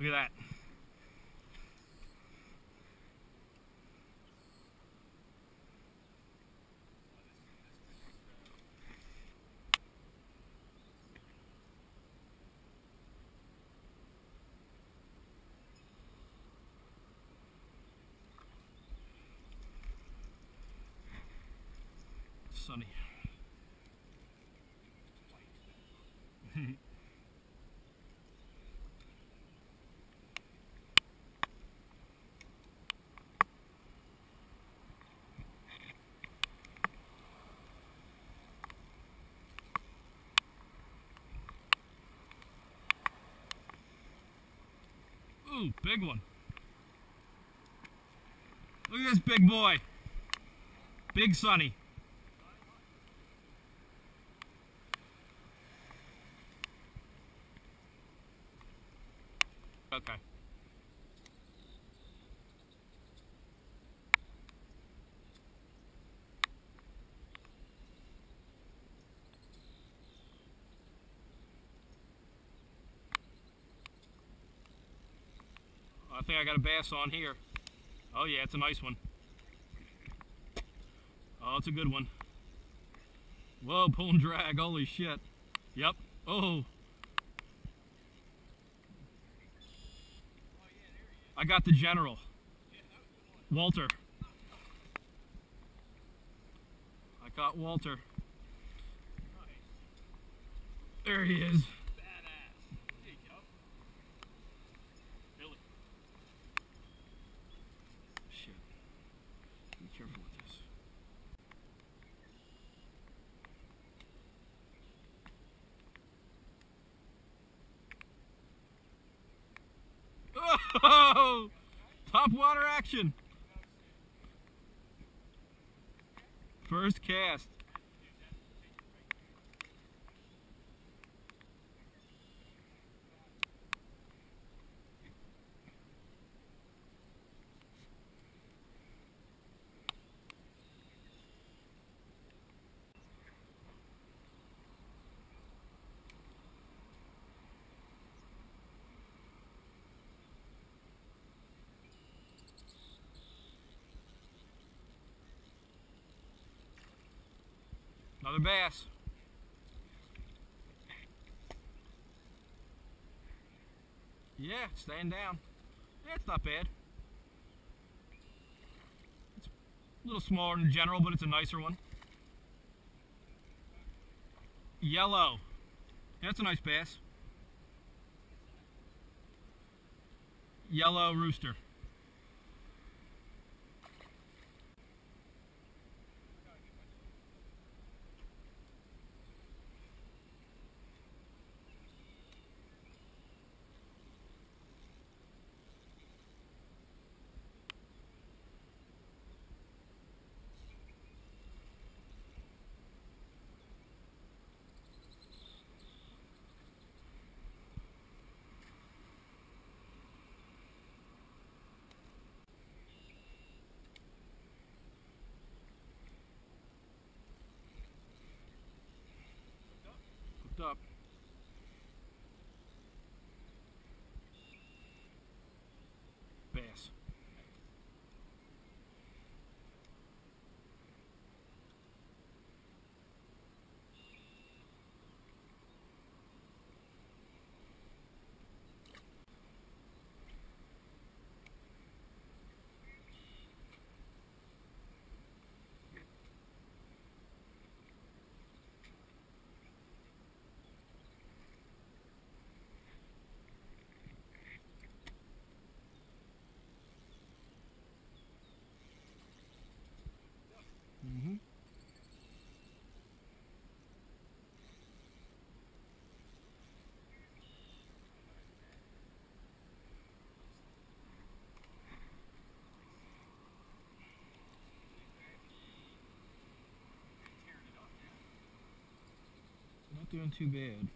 Look at that. Sunny. Ooh, big one. Look at this big boy. Big Sunny. Okay. I think I got a bass on here. Oh yeah, it's a nice one. Oh, it's a good one. Whoa, pull and drag, holy shit. Yep. Oh. I got the general. Walter. I got Walter. There he is. Shit. Be careful with this. Oh! Top water action. First cast. Another bass. Yeah, staying down. Yeah, it's not bad. It's a little smaller than general, but it's a nicer one. Yellow. Yeah, that's a nice bass. Yellow rooster. Hooked up. Bass. Mm-hmm. Not doing too bad.